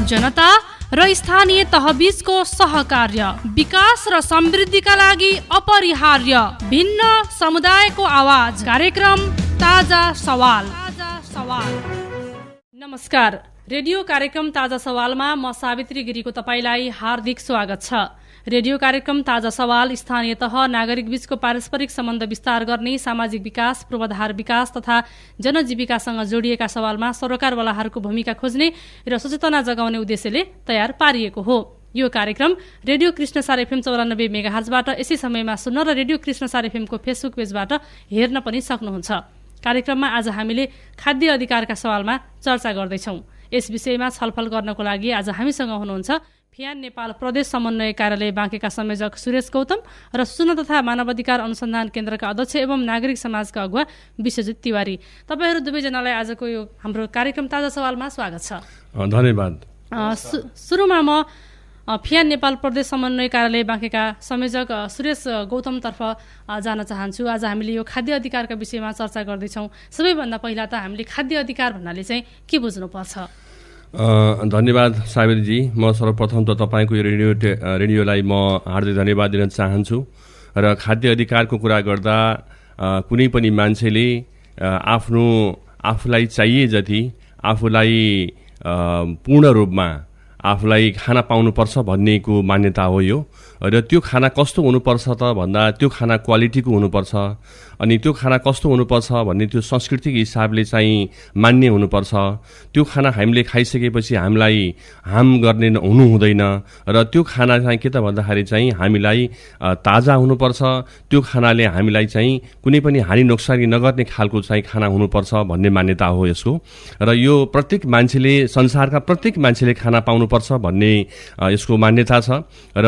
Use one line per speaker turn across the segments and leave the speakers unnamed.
जनता र स्थानीय तहबीचको सहकार्य विकास र समृद्धिका लागि अपरिहार्य भिन्न समुदायको आवाज कार्यक्रम ताजा सवाल। नमस्कार, रेडियो कार्यक्रम ताजा सवालमा म सावित्री गिरीको तपाईलाई हार्दिक स्वागत छ। रेडियो कार्यक्रम ताजा सवाल स्थानीय तह नागरिक बीचको पारस्परिक सम्बन्ध विस्तार गर्ने, सामाजिक विकास, पूर्वाधार विकास तथा जनजीविकासँग जोडिएका सवालमा सरोकारवालाहरूको भूमिका खोज्ने र सचेतना जगाउने उद्देश्यले तयार पारिएको हो। यो कार्यक्रम रेडियो कृष्णसार एफएम 94 मेगाहर्जबाट यसै समयमा सुन्न र रेडियो कृष्णसार एफएमको फेसबुक पेजबाट हेर्न पनि सक्नुहुन्छ। कार्यक्रममा आज हामीले खाद्य अधिकारका सवालमा चर्चा गर्दैछौँ। यस विषयमा छलफल गर्नको लागि आज हामीसँग हुनुहुन्छ फियान नेपाल प्रदेश समन्वय कार्यालय बाँकेका संयोजक सुरेश गौतम र सूचना तथा मानवाधिकार अनुसन्धान केन्द्रका अध्यक्ष एवं नागरिक समाजका अगुवा विश्वजित तिवारी। तपाईहरू दुवैजनालाई आजको यो हाम्रो कार्यक्रम ताजा सवालमा स्वागत छ।
धन्यवाद।
सुरुमा म फियान नेपाल प्रदेश समन्वय कार्यालय बाँकेका संयोजक सुरेश गौतमतर्फ जान चाहन्छु। आज हामीले यो खाद्य अधिकारका विषयमा चर्चा गर्दैछौँ। सबैभन्दा पहिला त हामीले खाद्य अधिकार भन्नाले चाहिँ के बुझ्नुपर्छ?
धन्यवाद साविरजी। म सर्वप्रथम त तपाईँको यो रेडियोलाई म हार्दिक धन्यवाद दिन चाहन्छु। र खाद्य अधिकारको कुरा गर्दा कुनै पनि मान्छेले आफूलाई चाहिए जति आफूलाई पूर्ण रूपमा आफूलाई खाना पाउनुपर्छ भन्नेको मान्यता हो यो। र त्यो खाना कस्तो हुनुपर्छ त भन्दा त्यो खाना क्वालिटीको हुनुपर्छ, अनि त्यो खाना कस्तो हुनुपर्छ भन्ने त्यो सांस्कृतिक हिसाबले चाहिँ मान्य हुनुपर्छ। त्यो खाना हामीले खाइसकेपछि हामीलाई हार्म गर्ने हुनु हुँदैन। र त्यो खाना चाहिँ के त भन्दाखेरि चाहिँ हामीलाई ताजा हुनुपर्छ। त्यो खानाले हामीलाई चाहिँ कुनै पनि हानि नोक्सानी नगर्ने खालको चाहिँ खाना हुनुपर्छ भन्ने मान्यता हो यसको। र यो प्रत्येक मान्छेले, संसारका प्रत्येक मान्छेले खाना पाउनुपर्छ भन्ने यसको मान्यता छ। र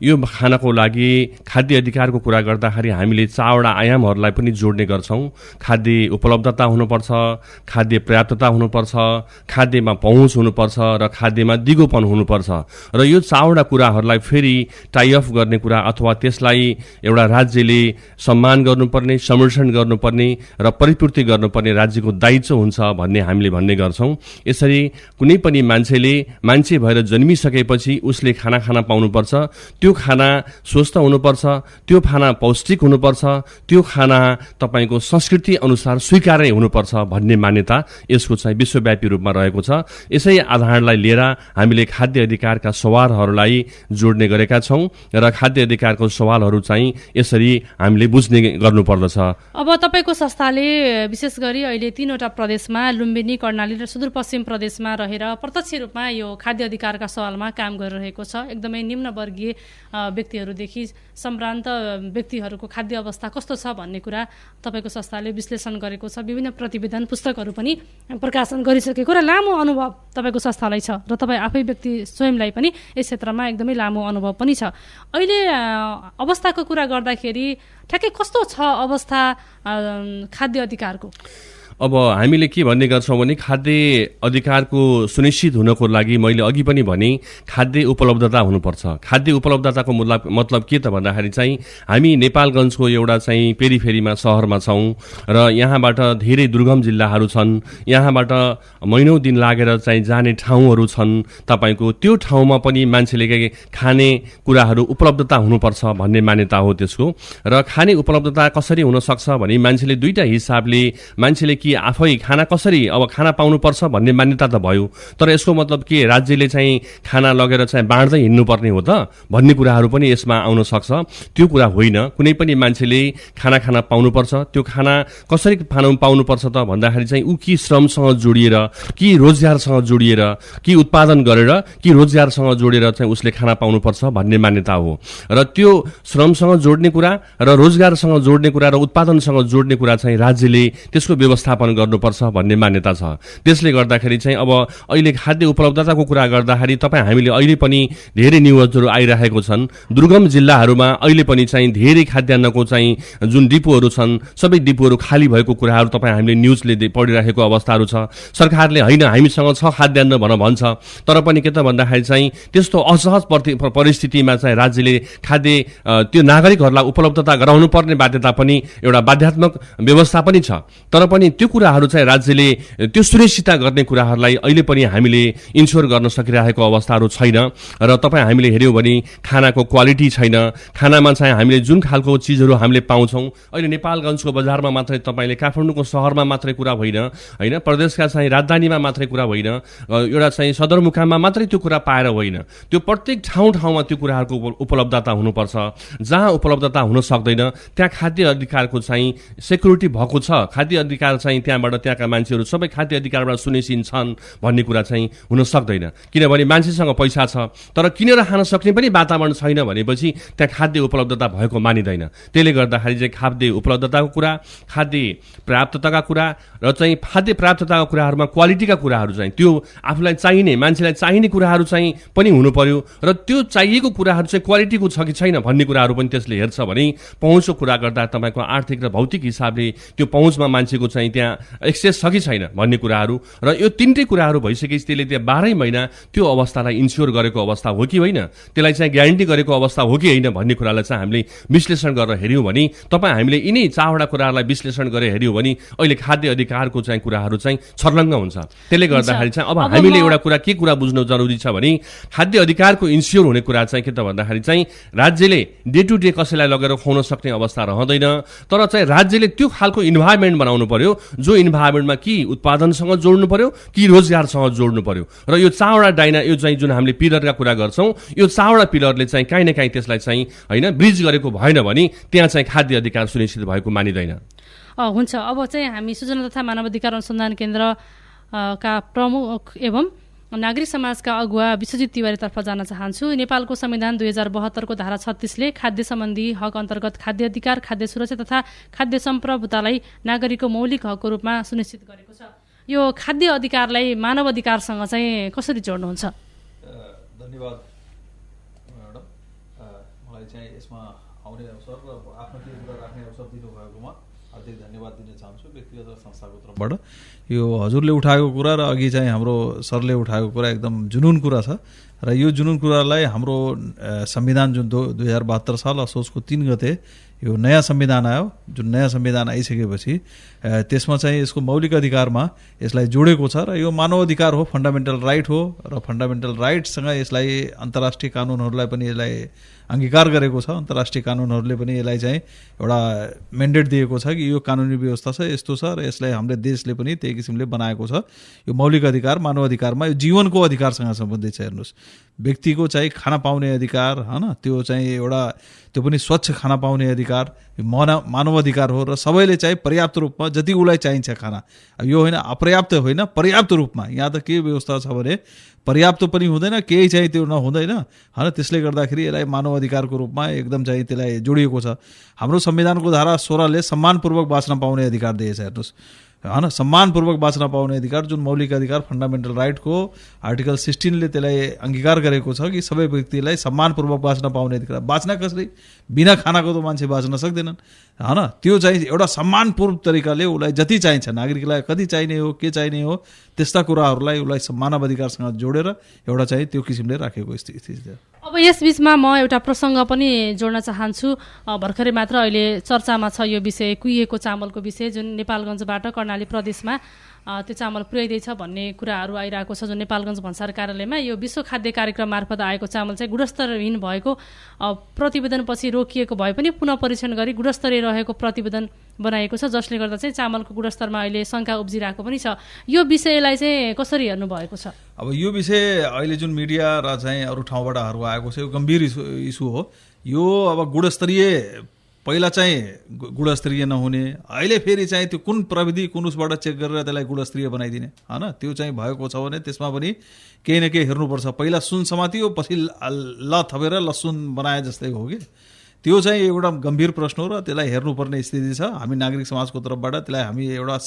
यो खानाको लागि खाद्य अधिकारको कुरा गर्दाखेरि हामीले चारवटा आयामहरूलाई पनि जोड्ने गर्छौँ। खाद्य उपलब्धता हुनुपर्छ, खाद्य पर्याप्तता हुनुपर्छ, खाद्यमा पहुँच हुनुपर्छ र खाद्यमा दिगोपन हुनुपर्छ। र यो चारवटा कुराहरूलाई फेरि टाई अफ गर्ने कुरा अथवा त्यसलाई एउटा राज्यले सम्मान गर्नुपर्ने, संरक्षण गर्नुपर्ने र परिपूर्ति गर्नुपर्ने राज्यको दायित्व हुन्छ भन्ने हामीले भन्ने गर्छौँ। यसरी कुनै पनि मान्छे भएर जन्मिसकेपछि उसले खाना पाउनुपर्छ। त्यो खाना स्वस्थ हुनुपर्छ, त्यो खाना पौष्टिक हुनुपर्छ, त्यो खाना तपाईँको संस्कृति अनुसार स्वीकार्य हुनुपर्छ भन्ने मान्यता यसको चाहिँ विश्वव्यापी रूपमा रहेको छ। यसै आधारलाई लिएर हामीले खाद्य अधिकारका सवालहरूलाई जोड्ने गरेका छौँ र खाद्य अधिकारको सवालहरू चाहिँ यसरी हामीले बुझ्ने गर्नुपर्दछ।
अब तपाईँको संस्थाले विशेष गरी अहिले 3वटा प्रदेशमा लुम्बिनी, कर्णाली र सुदूरपश्चिम प्रदेशमा रहेर प्रत्यक्ष रूपमा यो खाद्य अधिकारका सवालमा काम गरिरहेको छ। एकदमै निम्न वर्गीय व्यक्तिहरूदेखि सम्भ्रान्त व्यक्तिहरूको खाद्य अवस्था कस्तो छ भन्ने कुरा तपाईँको संस्थाले विश्लेषण गरेको छ। विभिन्न प्रतिवेदन, पुस्तकहरू पनि प्रकाशन गरिसकेको र लामो अनुभव तपाईँको संस्थालाई छ र तपाईँ आफै व्यक्ति स्वयंलाई पनि यस क्षेत्रमा एकदमै लामो अनुभव पनि छ। अहिले अवस्थाको कुरा गर्दाखेरि ठ्याक्कै कस्तो छ अवस्था खाद्य अधिकारको?
अब हामीले के भन्ने गर्छौँ भने खाद्य अधिकारको सुनिश्चित हुनको लागि मैले अघि पनि भने खाद्य उपलब्धता हुनुपर्छ। खाद्य उपलब्धताको मतलब के त भन्दाखेरि चाहिँ हामी नेपालगञ्जको एउटा चाहिँ पेरिफेरीमा सहरमा छौँ र यहाँबाट धेरै दुर्गम जिल्लाहरू छन्। यहाँबाट महिनौँ दिन लागेर चाहिँ जाने ठाउँहरू छन्। तपाईँको त्यो ठाउँमा पनि मान्छेले खाने कुराहरू उपलब्धता हुनुपर्छ भन्ने मान्यता हो त्यसको। र खाने उपलब्धता कसरी हुनसक्छ भने मान्छेले दुईटा हिसाबले, मान्छेले आफै खाना कसरी अब खाना पाउनुपर्छ भन्ने मान्यता त भयो, तर यसको मतलब के राज्यले चाहिँ खाना लगेर चाहिँ बाँड्दै हिँड्नुपर्ने हो त भन्ने कुराहरू पनि यसमा आउन सक्छ। त्यो कुरा होइन। कुनै पनि मान्छेले खाना पाउनुपर्छ। त्यो खाना कसरी पाउनुपर्छ त भन्दाखेरि चाहिँ ऊ कि श्रमसँग जोडिएर, कि रोजगारसँग जोडिएर, कि उत्पादन गरेर, कि रोजगारसँग जोडेर चाहिँ उसले खाना पाउनुपर्छ भन्ने मान्यता हो। र त्यो श्रमसँग जोड्ने कुरा र रोजगारसँग जोड्ने कुरा र उत्पादनसँग जोड्ने कुरा चाहिँ राज्यले त्यसको व्यवस्था गर्नुपर्छ भन्ने मान्यता छ। त्यसले गर्दाखेरि चाहिँ अब अहिले खाद्य उपलब्धताको कुरा गर्दाखेरि हामीले अहिले पनि धेरै न्युजहरू आइरहेको छन्। दुर्गम जिल्लाहरूमा अहिले पनि चाहिँ धेरै खाद्यान्नको चाहिँ जुन डिपोहरू छन्, सबै डिपोहरू खाली भएको कुराहरू हामीले न्युजले पढिरहेको अवस्थाहरू छ। सरकारले होइन हामीसँग छ खाद्यान्न भन्छ, तर पनि के त भन्दाखेरि चाहिँ त्यस्तो असहज परिस्थितिमा चाहिँ राज्यले खाद्य त्यो नागरिकहरूलाई उपलब्धता गराउनु पर्ने बाध्यता पनि एउटा बाध्यात्मक व्यवस्था पनि छ। तर पनि त्यो त्यो कुराहरू चाहिँ राज्यले त्यो सुनिश्चित गर्ने कुराहरूलाई अहिले पनि हामीले इन्स्योर गर्न सकिरहेको अवस्थाहरू छैन। र तपाईँ हामीले हेऱ्यौँ भने खानाको क्वालिटी छैन। खानामा चाहिँ हामीले जुन खालको चिजहरू हामीले पाउँछौँ अहिले नेपालगञ्जको बजारमा मात्रै, तपाईँले काठमाडौँको सहरमा मात्रै कुरा होइन, होइन, प्रदेशका चाहिँ राजधानीमा मात्रै कुरा होइन, एउटा चाहिँ सदरमुकाममा मात्रै त्यो कुरा पाएर होइन, त्यो प्रत्येक ठाउँमा त्यो कुराहरूको उपलब्धता हुनुपर्छ। जहाँ उपलब्धता हुन सक्दैन त्यहाँ खाद्य अधिकारको चाहिँ सेक्युरिटी भएको छ, खाद्य अधिकार चाहिँ त्यहाँबाट त्यहाँका मान्छेहरू सबै खाद्य अधिकारबाट सुनिश्चित छन् भन्ने कुरा चाहिँ हुन सक्दैन। किनभने मान्छेसँग पैसा छ तर किनेर खान सक्ने पनि वातावरण छैन भनेपछि त्यहाँ खाद्य उपलब्धता भएको मानिँदैन। त्यसले गर्दाखेरि चाहिँ खाद्य उपलब्धताको कुरा, खाद्य पर्याप्तताका कुरा र चाहिँ खाद्य पर्याप्तताको कुराहरूमा क्वालिटीका कुराहरू चाहिँ त्यो आफूलाई चाहिने, मान्छेलाई चाहिने कुराहरू चाहिँ पनि हुनु पर्यो। र त्यो चाहिएको कुराहरू चाहिँ क्वालिटीको छ कि छैन भन्ने कुराहरू पनि त्यसले हेर्छ भने पहुँचको कुरा गर्दा तपाईँको आर्थिक र भौतिक हिसाबले त्यो पहुँचमा मान्छेको चाहिँ त्यहाँ एक्सेस छ कि छैन भन्ने कुराहरू, र यो तिनटै कुराहरू भइसकेपछि त्यसले त्यहाँ 12 महिना त्यो अवस्थालाई इन्स्योर गरेको अवस्था हो कि होइन, त्यसलाई चाहिँ ग्यारेन्टी गरेको अवस्था हो कि होइन भन्ने कुरालाई चाहिँ हामीले विश्लेषण गरेर हेऱ्यौँ भने हामीले यिनै चारवटा कुराहरूलाई विश्लेषण गरेर हेऱ्यौँ भने अहिले खाद्य अधिकारको चाहिँ कुराहरू चाहिँ छर्लङ्ग हुन्छ। त्यसले गर्दाखेरि चाहिँ अब हामीले एउटा कुरा के कुरा बुझ्नु जरुरी छ भने खाद्य अधिकारको इन्स्योर हुने कुरा चाहिँ के त भन्दाखेरि चाहिँ राज्यले डे टु डे कसैलाई लगेर खुवाउन सक्ने अवस्था रहँदैन, तर चाहिँ राज्यले त्यो खालको इन्भाइरोमेन्ट बनाउनु पर्यो जो इन्भाइरोमेन्टमा कि उत्पादनसँग जोड्नु पर्यो कि रोजगारसँग जोड्नु पर्यो। र यो चारवटा डाइना, यो चाहिँ जुन हामीले पिलरका कुरा गर्छौँ, यो चारवटा पिलरले चाहिँ काहीँ न काहीँ त्यसलाई चाहिँ होइन ब्रिज गरेको भएन भने त्यहाँ चाहिँ खाद्य अधिकार सुनिश्चित भएको मानिँदैन।
हुन्छ। अब चाहिँ हामी सूचना तथा मानव अधिकार अनुसन्धान केन्द्र का प्रमुख एवं नागरिक समाजका अगुवा विश्वजित तिवारीतर्फ जान चाहन्छु। नेपालको संविधान 2072 को धारा 36ले खाद्य सम्बन्धी हक अन्तर्गत खाद्य अधिकार, खाद्य सुरक्षा तथा खाद्य सम्प्रभुतालाई नागरिकको मौलिक हकको रूपमा सुनिश्चित गरेको छ। यो खाद्य अधिकारलाई मानव अधिकारसँग चाहिँ कसरी जोड्नुहुन्छ?
धन्यवाद म्याडम, मलाई चाहिँ यसमा आउने अवसर र आफ्नो केही कुरा राख्ने अवसर दिनुभएकोमा हार्दिक धन्यवाद दिन चाहन्छु व्यक्तिगत र संस्थाको तर्फबाट। यो हजुरले उठाएको कुरा र अघि चाहिँ हाम्रो सरले उठाएको कुरा एकदम जुनुन कुरा छ र यो जुनुन कुरालाई हाम्रो संविधान जुन 2072 साल असोजको 3 गते यो नयाँ संविधान आयो, जुन नयाँ संविधान आइसकेपछि त्यसमा चाहिँ यसको मौलिक अधिकारमा यसलाई जोडेको छ र यो मानव अधिकार हो, फन्डामेन्टल राइट हो र फन्डामेन्टल राइटसँग यसलाई अन्तर्राष्ट्रिय कानुनहरूलाई पनि यसलाई अंगीकार गरेको छ। अन्तर्राष्ट्रिय कानुनहरूले पनि यसलाई चाहिँ एउटा मेन्डेट दिएको छ कि यो कानुनी व्यवस्था छ, यस्तो छ र यसलाई हाम्रो देशले पनि त्यही किसिमले बनाएको छ। यो मौलिक अधिकार मानव अधिकारमा यो जीवनको अधिकारसँग सम्बन्धित छ। हेर्नुहोस्, व्यक्तिको चाहिँ खाना पाउने अधिकार, हैन, त्यो चाहिँ एउटा त्यो पनि स्वच्छ खाना पाउने अधिकार मानव अधिकार हो र सबैले चाहिँ पर्याप्त रूपमा जति उसलाई चाहिन्छ खाना, यो होइन अपर्याप्त होइन, पर्याप्त रूपमा। यहाँ त के व्यवस्था छ भने पर्याप्त पनि हुँदैन, केही चाहिँ त्यो नहुँदैन, हैन। त्यसले गर्दाखेरि यसलाई मानव अधिकारको रूपमा एकदम चाहिँ त्यसलाई जोडिएको छ। हाम्रो संविधानको धारा 16 ले सम्मानपूर्वक बाँच्न पाउने अधिकार दिएछ। हेर्नुहोस्, हैन, सम्मानपूर्वक बाँच्न पाउने अधिकार जुन मौलिक अधिकार फन्डामेन्टल राइटको आर्टिकल 16 ले त्यसलाई अंगीकार गरेको छ कि सबै व्यक्तिलाई सम्मानपूर्वक बाँच्न पाउने अधिकार। बाँच्न कसरी? बिना खानाको त मान्छे बाँच्न सक्दैनन्, हैन। त्यो चाहिँ एउटा सम्मानपूर्वक तरिकाले उसलाई जति चाहिन्छ, नागरिकलाई कति चाहिने हो, के चाहिने हो, त्यस्ता कुराहरूलाई उसलाई मानव अधिकारसँग जोडेर एउटा चाहिँ त्यो किसिमले राखेको स्थिति छ।
अब यस बीचमा म एउटा प्रसङ्ग पनि जोड्न चाहन्छु। भर्खरै मात्र अहिले चर्चामा छ यो विषय, कुहिएको चामलको विषय, जुन नेपालगञ्जबाट कर्णाली प्रदेशमा त्यो चामल पुर्याइँदैछ भन्ने कुराहरू आइरहेको छ। जुन नेपालगञ्ज भन्सार कार्यालयमा यो विश्व खाद्य कार्यक्रम मार्फत आएको चामल चाहिँ गुणस्तरहीन भएको प्रतिवेदनपछि रोकिएको भए पनि पुनः परीक्षण गरी गुणस्तरीय रहेको प्रतिवेदन बनाएको छ, जसले गर्दा चाहिँ चामलको गुणस्तरमा अहिले शङ्का उब्जिरहेको पनि छ। यो विषयलाई चाहिँ कसरी हेर्नु भएको छ?
अब यो विषय अहिले जुन मिडिया र चाहिँ अरू ठाउँबाटहरू आएको छ, यो गम्भीर इस्यु हो। यो अब गुणस्तरीय, पहिला चाहिँ गुणस्तरीय नहुने, अहिले फेरि चाहिँ त्यो कुन प्रविधि कुन उसबाट चेक गरेर त्यसलाई गुणस्तरीय बनाइदिने, हैन। त्यो चाहिँ भएको छ भने त्यसमा पनि केही न केही हेर्नुपर्छ। पहिला सुन समातियो, पछि ल थपेर लसुन बनाए जस्तै हो कि त्यो चाहिँ एउटा गम्भीर प्रश्न हो र त्यसलाई हेर्नुपर्ने स्थिति छ। हामी नागरिक समाजको तर्फबाट त्यसलाई हामी एउटा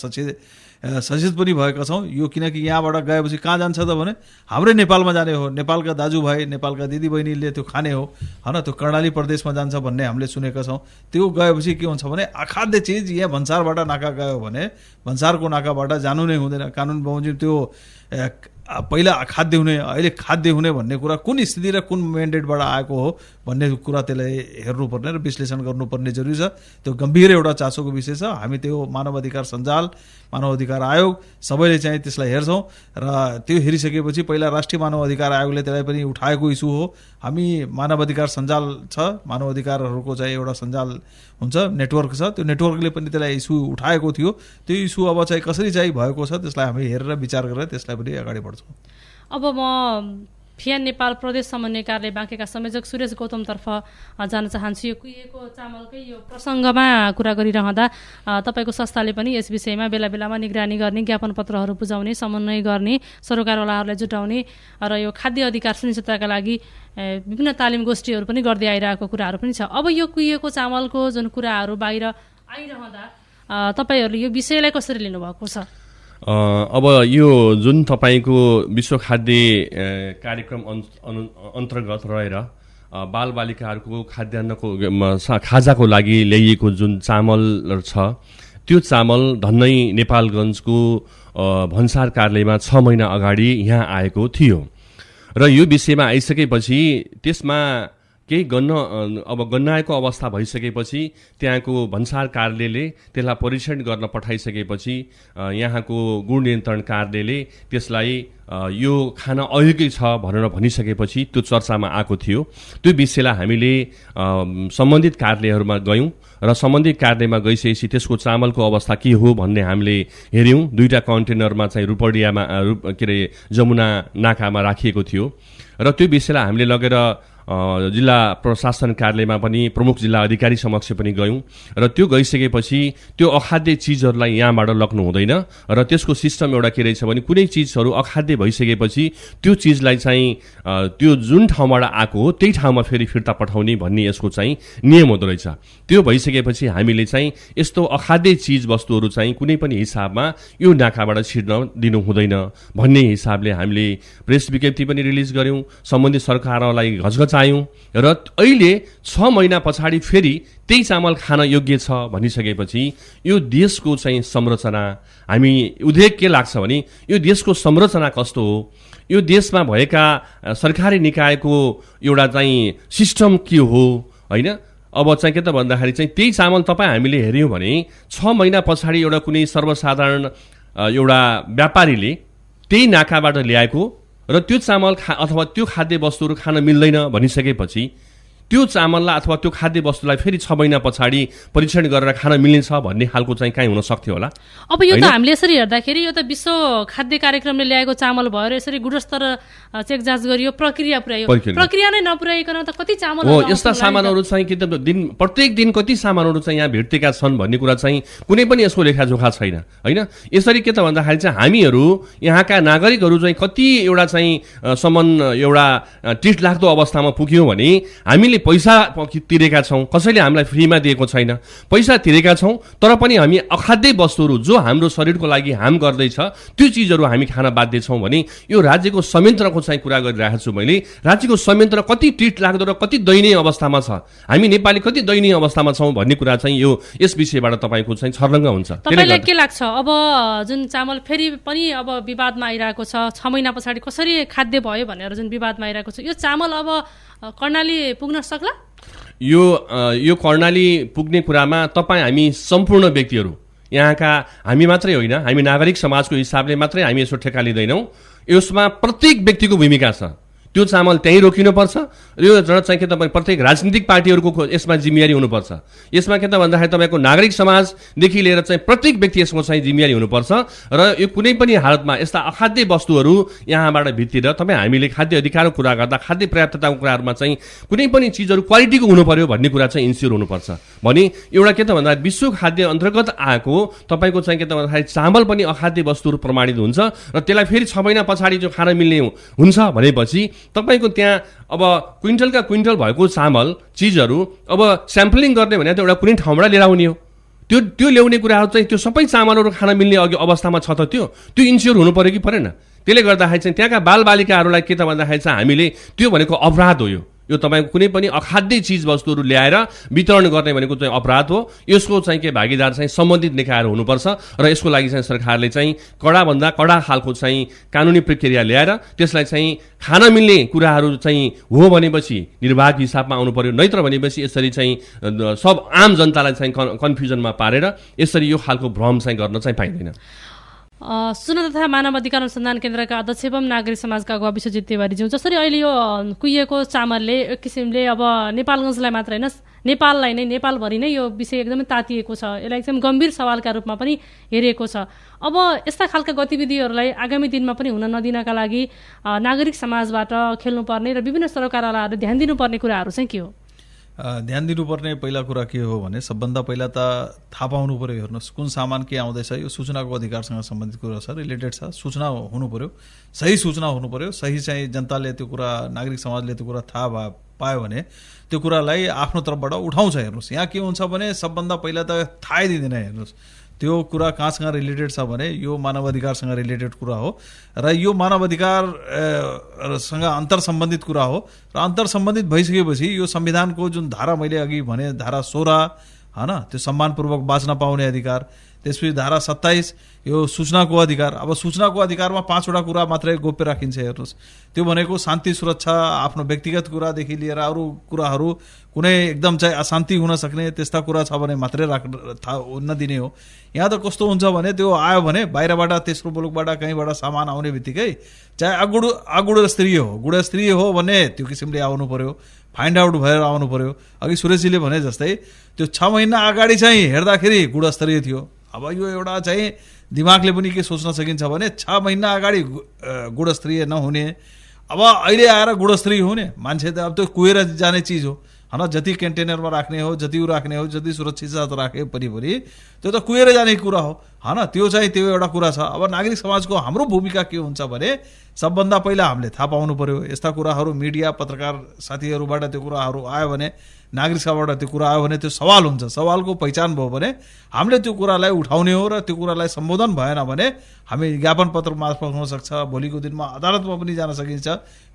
सचेत पनि भएका छौँ। यो किनकि यहाँबाट गएपछि कहाँ जान्छ त भने हाम्रै नेपालमा जाने हो, नेपालका दाजुभाइ नेपालका दिदीबहिनीले त्यो खाने हो, हैन। त्यो कर्णाली प्रदेशमा जान्छ भन्ने हामीले सुनेका छौँ। त्यो गएपछि के हुन्छ भने अखाद्य चिज यहाँ भन्सारबाट नाका गयो भने भन्सारको नाकाबाट जानु नै हुँदैन। कानुन बमोजिम त्यो पहिला अखाद्य हुने अहिले खाद्य हुने भन्ने कुरा कुन स्थिति र कुन मेन्डेटबाट आएको हो भन्ने कुरा त्यसलाई हेर्नुपर्ने र विश्लेषण गर्नुपर्ने जरुरी छ। त्यो गम्भीर एउटा चासोको विषय छ। हामी त्यो मानव अधिकार सञ्जाल, मानव अधिकार आयोग सबैले चाहिँ त्यसलाई हेर्छौँ र त्यो हेरिसकेपछि पहिला राष्ट्रिय मानव अधिकार आयोगले त्यसलाई पनि उठाएको इस्यु हो। हामी मानव अधिकार सञ्जाल छ, मानव अधिकारहरूको चाहिँ एउटा सञ्जाल हुन्छ, नेटवर्क छ, त्यो नेटवर्कले पनि त्यसलाई इस्यु उठाएको थियो। त्यो इस्यु अब चाहिँ कसरी चाहिँ भएको छ त्यसलाई हामी हेरेर विचार गरेर त्यसलाई पनि अगाडि बढ्छौँ।
अब म फियान नेपाल प्रदेश समन्वय कार्यालय बाँकेका संयोजक सुरेश गौतमतर्फ जान चाहन्छु। यो कुहिएको चामलकै यो प्रसङ्गमा कुरा गरिरहँदा तपाईँको संस्थाले पनि यस विषयमा बेला बेलामा निगरानी गर्ने, ज्ञापन पत्रहरू बुझाउने, समन्वय गर्ने, सरोकारवालाहरूलाई जुटाउने र यो खाद्य अधिकार सुनिश्चितताका लागि विभिन्न तालिम गोष्ठीहरू पनि गर्दै आइरहेको कुराहरू पनि छ। अब यो कुहिएको चामलको जुन कुराहरू बाहिर आइरहँदा तपाईँहरूले यो विषयलाई कसरी लिनुभएको छ?
अब यो जुन तपाईँको विश्व खाद्य कार्यक्रम अन्तर्गत रहेर बालबालिकाहरूको खाद्यान्नको खाजाको लागि ल्याइएको जुन चामल छ, त्यो चामल धन्नै नेपालगञ्जको भन्सार कार्यालयमा 6 महिना अगाडि यहाँ आएको थियो र यो विषयमा आइसकेपछि त्यसमा केही गन्नाएको अवस्था भइसकेपछि त्यहाँको भन्सार कार्यालयले त्यसलाई परीक्षण गर्न पठाइसकेपछि यहाँको गुण नियन्त्रण कार्यालयले त्यसलाई यो खाना अयोग्य छ भनेर भनिसकेपछि त्यो चर्चामा आएको थियो। त्यो विषयलाई हामीले सम्बन्धित कार्यालयहरूमा गयौँ र सम्बन्धित कार्यालयमा गइसकेपछि त्यसको चामलको अवस्था के हो भन्ने हामीले हेऱ्यौँ। 2टा कन्टेनरमा चाहिँ रूपडियामा जमुना नाकामा राखिएको थियो र त्यो विषयलाई हामीले लगेर जिल्ला प्रशासन कार्यालयमा पनि प्रमुख जिल्ला अधिकारी समक्ष पनि गयौँ र त्यो गइसकेपछि त्यो अखाद्य चिजहरूलाई यहाँबाट लग्नु हुँदैन र त्यसको सिस्टम एउटा के रहेछ भने कुनै चिजहरू अखाद्य भइसकेपछि त्यो चिजलाई चाहिँ त्यो जुन ठाउँबाट आएको हो त्यही ठाउँमा फेरि फिर्ता पठाउने भन्ने यसको चाहिँ नियम हुँदो रहेछ। त्यो भइसकेपछि हामीले चाहिँ यस्तो अखाद्य चिज वस्तुहरू चाहिँ कुनै पनि हिसाबमा यो नाकाबाट छिर्न दिनु हुँदैन भन्ने हिसाबले हामीले प्रेस विज्ञप्ति पनि रिलिज गर्यौँ, सम्बन्धित सरकारलाई घचघचायौँ र अहिले 6 महिना पछाडि फेरि त्यही चामल खान योग्य छ भनिसकेपछि यो देशको चाहिँ संरचना हामी उद्वेग के लाग्छ भने यो देशको संरचना कस्तो हो, यो देशमा भएका सरकारी निकायको एउटा चाहिँ सिस्टम के हो हैन। अब चाहिँ के त भन्दाखेरि चाहिँ त्यही चामल तपाईँ हामीले हेऱ्यौँ भने 6 महिना पछाडि एउटा कुनै सर्वसाधारण एउटा व्यापारीले त्यही नाकाबाट ल्याएको र त्यो चामल अथवा त्यो खाद्य वस्तुहरू खान मिल्दैन भनिसकेपछि त्यो चामललाई अथवा त्यो खाद्य वस्तुलाई फेरि 6 महिना पछाडि परीक्षण गरेर खान मिल्नेछ भन्ने खालको चाहिँ कहीँ हुन सक्थ्यो होला।
अब यो त हामीले यसरी हेर्दाखेरि यो त विश्व खाद्य कार्यक्रमले ल्याएको चामल भएर यसरी गुणस्तर चेक जाँच गरियो, प्रक्रिया पुर्यायो, प्रक्रिया नै नपुर्याइकन त कति चामल
हो यस्ता सामानहरू चाहिँ कि त प्रत्येक दिन कति सामानहरू चाहिँ यहाँ भेटिएका छन् भन्ने कुरा चाहिँ कुनै पनि यसको लेखाजोखा छैन हैन। यसरी के त भन्दाखेरि चाहिँ हामीहरू यहाँका नागरिकहरू चाहिँ कति एउटा चाहिँ सम्म एउटा टिट लाग्दो अवस्थामा पुग्यौँ भने हामीले पैसा तिरेका छौँ, कसैले हामीलाई फ्रीमा दिएको छैन, पैसा तिरेका छौँ तर पनि हामी अखाद्य वस्तुहरू जो हाम्रो शरीरको लागि हार्म गर्दैछ त्यो चिजहरू हामी खान बाध्य छौँ भने यो राज्यको संयन्त्रको चाहिँ कुरा गरिरहेको छु मैले। राज्यको संयन्त्र कति टिट लाग्दो र कति दयनीय अवस्थामा छ, हामी नेपाली कति दयनीय अवस्थामा छौँ भन्ने कुरा चाहिँ यो यस विषयबाट तपाईँको चाहिँ छर्लङ्ग हुन्छ।
तपाईँलाई के लाग्छ अब जुन चामल फेरि पनि अब विवादमा आइरहेको छ, 6 महिना पछाडि कसरी खाद्य भयो भनेर जुन विवादमा आइरहेको छ, यो चामल अब कर्णाली पुग्न सक्ला?
यो कर्णाली पुग्ने कुरामा तपाईँ हामी सम्पूर्ण व्यक्तिहरू यहाँका हामी मात्रै होइन, हामी नागरिक समाजको हिसाबले मात्रै हामी यसो ठेक्का लिँदैनौँ। यसमा प्रत्येक व्यक्तिको भूमिका छ। त्यो चामल त्यहीँ रोकिनुपर्छ र यो चाहिँ के तपाईँ प्रत्येक राजनीतिक पार्टीहरूको यसमा जिम्मेवारी हुनुपर्छ। यसमा के त भन्दाखेरि तपाईँको नागरिक समाजदेखि लिएर चाहिँ प्रत्येक व्यक्ति यसमा चाहिँ जिम्मेवारी हुनुपर्छ र यो कुनै पनि हालतमा यस्ता अखाद्य वस्तुहरू यहाँबाट भित्तिर तपाईँ हामीले खाद्य अधिकारको कुरा गर्दा खाद्य पर्याप्तताको कुराहरूमा चाहिँ कुनै पनि चिजहरू क्वालिटीको हुनु पर्यो भन्ने कुरा चाहिँ इन्स्योर हुनुपर्छ भने एउटा के त भन्दाखेरि विश्व खाद्य अन्तर्गत आएको तपाईँको चाहिँ के त भन्दाखेरि चामल पनि अखाद्य वस्तुहरू प्रमाणित हुन्छ र त्यसलाई फेरि 6 महिना पछाडि जो खान मिल्ने हुन्छ भनेपछि तपाईको त्यहाँ अब क्विन्टलका क्विन्टल भएको चामल चिजहरू अब स्याम्पलिङ गर्ने भने त एउटा कुनै ठाउँबाट लिएर आउने हो। त्यो ल्याउने कुराहरू चाहिँ त्यो सबै चामलहरू खान मिल्ने अवस्थामा छ त त्यो इन्स्योर हुनु पर्यो कि परेन? त्यसले गर्दाखेरि चाहिँ त्यहाँका बालबालिकाहरूलाई के त भन्दाखेरि चाहिँ हामीले त्यो भनेको अपराध हो। यो तपाईँको कुनै पनि अखाद्य चिजवस्तुहरू ल्याएर वितरण गर्ने भनेको चाहिँ अपराध हो। यसको चाहिँ के भागीदार चाहिँ सम्बन्धित निकायहरू हुनुपर्छ र यसको लागि चाहिँ सरकारले चाहिँ कडाभन्दा कडा खालको चाहिँ कानुनी प्रक्रिया ल्याएर त्यसलाई चाहिँ खान मिल्ने कुराहरू चाहिँ हो भनेपछि निर्वाध हिसाबमा आउनु पर्यो, नत्र भनेपछि यसरी चाहिँ सब आम जनतालाई चाहिँ कन्फ्युजनमा पारेर यसरी यो खालको भ्रम चाहिँ गर्न चाहिँ पाइँदैन।
सुन तथा मानव अधिकार अनुसन्धान केन्द्रका अध्यक्ष एवं नागरिक समाजका अगुवा विश्वजित तिवारीज्यू, जसरी अहिले यो कुहिएको चामलले एक किसिमले अब नेपालगञ्जलाई मात्र होइन नेपाललाई नै नेपालभरि नै यो विषय एकदमै तातिएको छ, यसलाई एकदम गम्भीर सवालका रूपमा पनि हेरिएको छ। अब यस्ता खालका गतिविधिहरूलाई आगामी दिनमा पनि हुन नदिनका लागि नागरिक समाजबाट खेल्नुपर्ने र विभिन्न सरकारवालाहरू ध्यान दिनुपर्ने कुराहरू चाहिँ के हो?
ध्यान दिनुपर्ने पहिला कुरा के हो भने सबभन्दा पहिला त थाहा पाउनु पर्यो। हेर्नुहोस् कुन सामान के आउँदैछ, यो सूचनाको अधिकारसँग सम्बन्धित कुरा छ, रिलेटेड छ। सूचना हुनु पर्यो, सही सूचना हुनु पर्यो, सही चाहिँ जनताले त्यो कुरा, नागरिक समाजले त्यो कुरा थाहा पायो भने त्यो कुरालाई आफ्नो तर्फबाट उठाउँछ। हेर्नुहोस् यहाँ के हुन्छ भने सबभन्दा पहिला त थाहै दिँदैन। हेर्नुहोस् त्यो कुरा कहाँसँग रिलेटेड छ भने यो मानव अधिकारसँग रिलेटेड कुरा हो र यो मानव अधिकारसँग अन्तर सम्बन्धित कुरा हो र अन्तर सम्बन्धित भइसकेपछि यो संविधानको जुन धारा मैले अघि भने धारा 16 हैन, त्यो सम्मानपूर्वक बाँच्न पाउने अधिकार, त्यसपछि धारा 27 यो सूचनाको अधिकार। अब सूचनाको अधिकारमा 5 वटा कुरा मात्रै गोप्य राखिन्छ। हेर्नुहोस् त्यो भनेको शान्ति सुरक्षा, आफ्नो व्यक्तिगत कुरादेखि लिएर अरू कुराहरू कुनै एकदम चाहिँ अशान्ति हुन सक्ने त्यस्ता कुरा छ भने मात्रै नदिने हो। यहाँ त कस्तो हुन्छ भने त्यो आयो भने बाहिरबाट तेस्रो मुलुकबाट कहीँबाट सामान आउने बित्तिकै चाहे गुणस्तरीय हो, गुणस्तरीय हो भने त्यो किसिमले आउनु पर्यो, फाइन्ड आउट भएर आउनु पर्यो। अघि सुरेशजीले भने जस्तै त्यो 6 महिना अगाडि चाहिँ हेर्दाखेरि गुणस्तरीय थियो। अब यो एउटा चाहिँ दिमागले पनि के सोच्न सकिन्छ भने 6 महिना अगाडि गुणस्तरीय नहुने, अब अहिले आएर गुणस्तरीय हुने। मान्छे त अब त्यो कुहेर जाने चिज हो हैन, जति कन्टेनरमा राख्ने हो, जति राख्ने हो, जति सुरक्षित साथ राखे पनि त्यो त कुहेर जाने कुरा हो हैन। त्यो चाहिँ त्यो एउटा कुरा छ। अब नागरिक समाजको हाम्रो भूमिका के हुन्छ भने सबभन्दा पहिला हामीले थाहा पाउनु पर्यो। यस्ता कुराहरू मिडिया पत्रकार साथीहरूबाट त्यो कुराहरू आयो भने, नागरिक सभाबाट त्यो कुरा आयो भने त्यो सवाल हुन्छ। सवालको पहिचान भयो भने हामीले त्यो कुरालाई उठाउने हो र त्यो कुरालाई सम्बोधन भएन भने हामी ज्ञापन पत्र मार्फत हुन सक्छ। भोलिको दिनमा अदालतमा पनि जान सकिन्छ।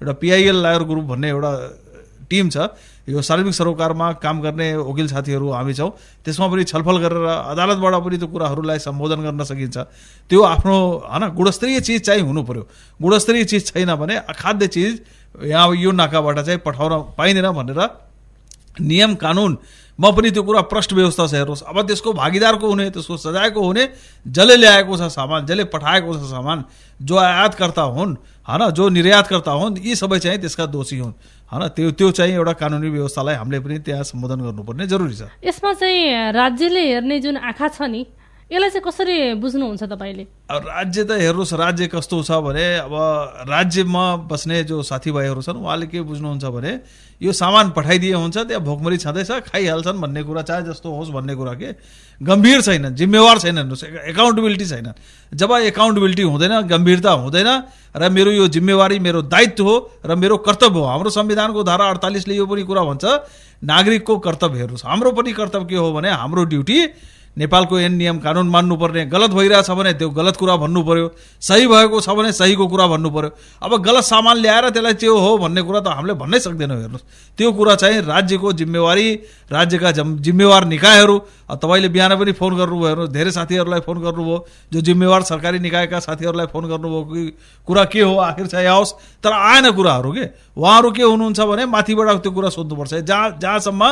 एउटा PIL लायर ग्रुप भन्ने एउटा टिम छ, यो सार्वजनिक सरोकारमा काम गर्ने वकिल साथीहरू हामी छौँ, त्यसमा पनि छलफल गरेर अदालतबाट पनि त्यो कुराहरूलाई सम्बोधन गर्न सकिन्छ। त्यो आफ्नो हैन गुणस्तरीय चिज चाहिँ हुनु पर्यो। गुणस्तरीय चिज छैन भने अखाद्य चिज यहाँ यो नाकाबाट चाहिँ पठाउन पाइँदैन भनेर नियम कानुनमा पनि त्यो कुरा प्रष्ट व्यवस्था छ। हेर्नुहोस् अब त्यसको भागीदारको हुने, त्यसको सजायको हुने, जसले ल्याएको छ सामान, जसले पठाएको छ सामान, जो आयातकर्ता हुन् हैन, जो निर्यातकर्ता हुन्, यी सबै चाहिँ त्यसका दोषी हुन् हैन। त्यो चाहिँ एउटा कानुनी व्यवस्थालाई हामीले पनि त्यहाँ सम्बोधन गर्नुपर्ने जरुरी छ।
यसमा चाहिँ राज्यले हेर्ने जुन आँखा छ नि, यसलाई चाहिँ कसरी बुझ्नुहुन्छ तपाईँले?
अब राज्य त हेर्नुहोस् राज्य कस्तो छ भने अब राज्यमा बस्ने जो साथीभाइहरू छन् उहाँले के बुझ्नुहुन्छ भने यो सामान पठाइदिए हुन्छ, त्यहाँ भोकमरी छँदैछ, खाइहाल्छन् भन्ने कुरा, चाहे जस्तो होस् भन्ने कुरा के गम्भीर छैन, जिम्मेवार छैन। हेर्नुहोस् एकाउन्टेबिलिटी छैन। जब एकाउन्टेबिलिटी हुँदैन, गम्भीरता हुँदैन र मेरो यो जिम्मेवारी मेरो दायित्व हो र मेरो कर्तव्य हो। हाम्रो संविधानको धारा 48 ले यो पनि कुरा भन्छ नागरिकको कर्तव्य। हेर्नुहोस् हाम्रो पनि कर्तव्य के हो भने हाम्रो ड्युटी नेपालको ऐन नियम कानुन मान्नुपर्ने, गलत भइरहेछ भने त्यो गलत कुरा भन्नु पर्यो, सही भएको छ भने सहीको कुरा भन्नु पर्यो। अब गलत सामान ल्याएर त्यसलाई त्यो हो भन्ने कुरा त हामीले भन्नै सक्दैनौँ। हेर्नुहोस् त्यो कुरा चाहिँ राज्यको जिम्मेवारी, राज्यका जिम्मेवार निकायहरू। तपाईँले बिहान पनि फोन गर्नुभयो, हेर्नुहोस् धेरै साथीहरूलाई फोन गर्नुभयो, जो जिम्मेवार सरकारी निकायका साथीहरूलाई फोन गर्नुभयो कि कुरा के हो आखिर चाहिँ आओस्, तर आएन कुराहरू के। उहाँहरू के हुनुहुन्छ भने माथिबाट त्यो कुरा सोध्नुपर्छ। जहाँसम्म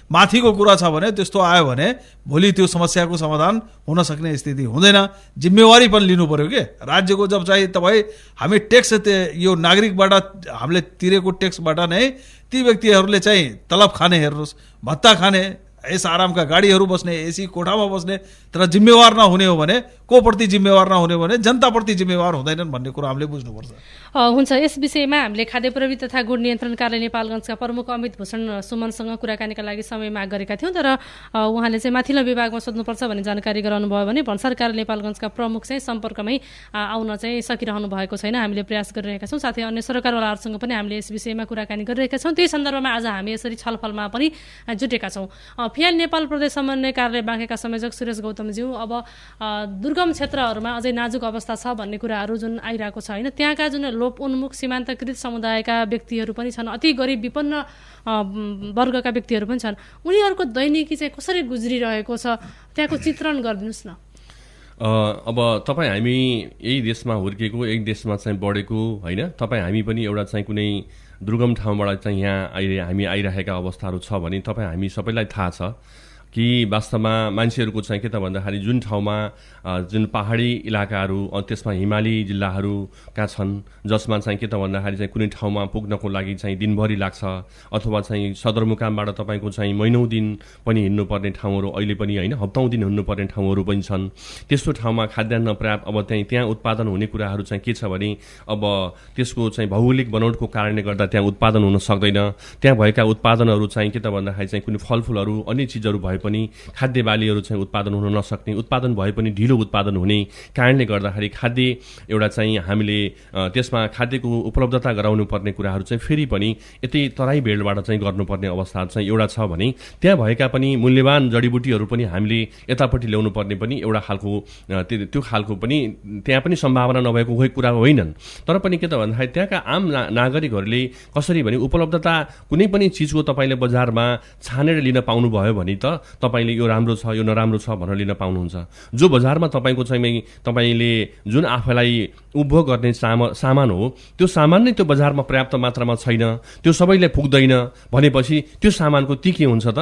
माथिको कुरा छ भने त्यस्तो आयो भने भोलि त्यो समस्याको समाधान हुन सक्ने स्थिति हुँदैन। जिम्मेवारी पनि लिनु पर्यो के राज्यको। जब चाहिँ तपाईँ हामी ट्याक्स यो नागरिकबाट हामीले तिरेको ट्याक्सबाट नै ती व्यक्तिहरूले चाहिँ तलब खाने, हेर्नुहोस् भत्ता खाने, यस आरामका गाडीहरू बस्ने, एसी कोठामा बस्ने, तर जिम्मेवार नहुने हो भने, को प्रति जिम्मेवार नहुने हो भने जनताप्रति जिम्मेवार हुँदैनन् भन्ने कुरा हामीले बुझ्नुपर्छ।
हुन्छ। यस विषयमा हामीले खाद्य प्रविधि तथा गुण नियन्त्रण कार्यालय नेपालगञ्जका प्रमुख अमित भूषण सुमनसँग कुराकानीका लागि समय माग गरेका थियौँ, तर उहाँले चाहिँ माथिल्लो विभागमा सोध्नुपर्छ भन्ने जानकारी गराउनुभयो भने भन्सार कार्यालय नेपालगञ्जका प्रमुख चाहिँ सम्पर्कमै आउन चाहिँ सकिरहनु भएको छैन। हामीले प्रयास गरिरहेका छौँ, साथै अन्य सरकारवालाहरूसँग पनि हामीले यस विषयमा कुराकानी गरिरहेका छौँ। त्यही सन्दर्भमा आज हामी यसरी छलफलमा पनि जुटेका छौँ। फियाल नेपाल प्रदेश समन्वय कार्यालय बाँकेका संयोजक सुरेश गौतमज्यू, अब दुर्गम क्षेत्रहरूमा अझै नाजुक अवस्था छ भन्ने कुराहरू जुन आइरहेको छ होइन, त्यहाँका जुन लोप उन्मुख सीमान्तकृत समुदायका व्यक्तिहरू पनि छन्, अति गरिब विपन्न वर्गका व्यक्तिहरू पनि छन्, उनीहरूको दैनिकी चाहिँ कसरी गुज्रिरहेको छ त्यहाँको चित्रण गरिदिनुहोस् न।
अब तपाईँ हामी यही देशमा हुर्केको, यही देशमा चाहिँ बढेको होइन, तपाईँ हामी पनि एउटा चाहिँ कुनै दुर्गम ठाउँबाट चाहिँ यहाँ हामी आइरहेका अवस्थाहरू छ भने तपाईँ हामी सबैलाई थाहा छ कि वास्तवमा मान्छेहरूको चाहिँ के त भन्दाखेरि जुन ठाउँमा जुन पहाडी इलाकाहरू त्यसमा हिमाली जिल्लाहरूका छन्, जसमा चाहिँ के त भन्दाखेरि चाहिँ कुनै ठाउँमा पुग्नको लागि चाहिँ दिनभरि लाग्छ, अथवा चाहिँ सदरमुकामबाट तपाईँको चाहिँ महिनौँ दिन पनि हिँड्नुपर्ने ठाउँहरू अहिले पनि होइन, हप्तौँ दिन हिँड्नुपर्ने ठाउँहरू पनि छन्। त्यस्तो ठाउँमा खाद्यान्न पर्याप्त, अब त्यहाँ उत्पादन हुने कुराहरू चाहिँ के छ भने अब त्यसको चाहिँ भौगोलिक बनोटको कारणले गर्दा त्यहाँ उत्पादन हुन सक्दैन। त्यहाँ भएका उत्पादनहरू चाहिँ के त भन्दाखेरि चाहिँ कुनै फलफुलहरू अन्य चिजहरू भए पनि खाद्य बालीहरू चाहिँ उत्पादन हुन नसक्ने, उत्पादन भए पनि ढिलो उत्पादन हुने कारणले गर्दाखेरि खाद्य एउटा चाहिँ हामीले त्यसमा खाद्यको उपलब्धता गराउनु पर्ने कुराहरू चाहिँ फेरि पनि यतै तराई भेडबाट चाहिँ गर्नुपर्ने अवस्थाहरू चाहिँ एउटा छ भने त्यहाँ भएका पनि मूल्यवान जडीबुटीहरू पनि हामीले यतापट्टि ल्याउनु पर्ने पनि एउटा खालको त्यो खालको पनि त्यहाँ पनि सम्भावना नभएको कोही कुरा होइनन्। तर पनि के त भन्दाखेरि त्यहाँका आम नागरिकहरूले कसरी भने उपलब्धता कुनै पनि चिजको तपाईँले बजारमा छानेर लिन पाउनुभयो भने त तपाईँले यो राम्रो छ यो नराम्रो छ भनेर लिन पाउनुहुन्छ। जो बजारमा तपाईँको चाहिँ तपाईँले जुन आफैलाई उपभोग गर्ने सामान हो त्यो सामान नै त्यो बजारमा पर्याप्त मात्रामा छैन, त्यो सबैले पुग्दैन भनेपछि त्यो सामानको ती के हुन्छ त,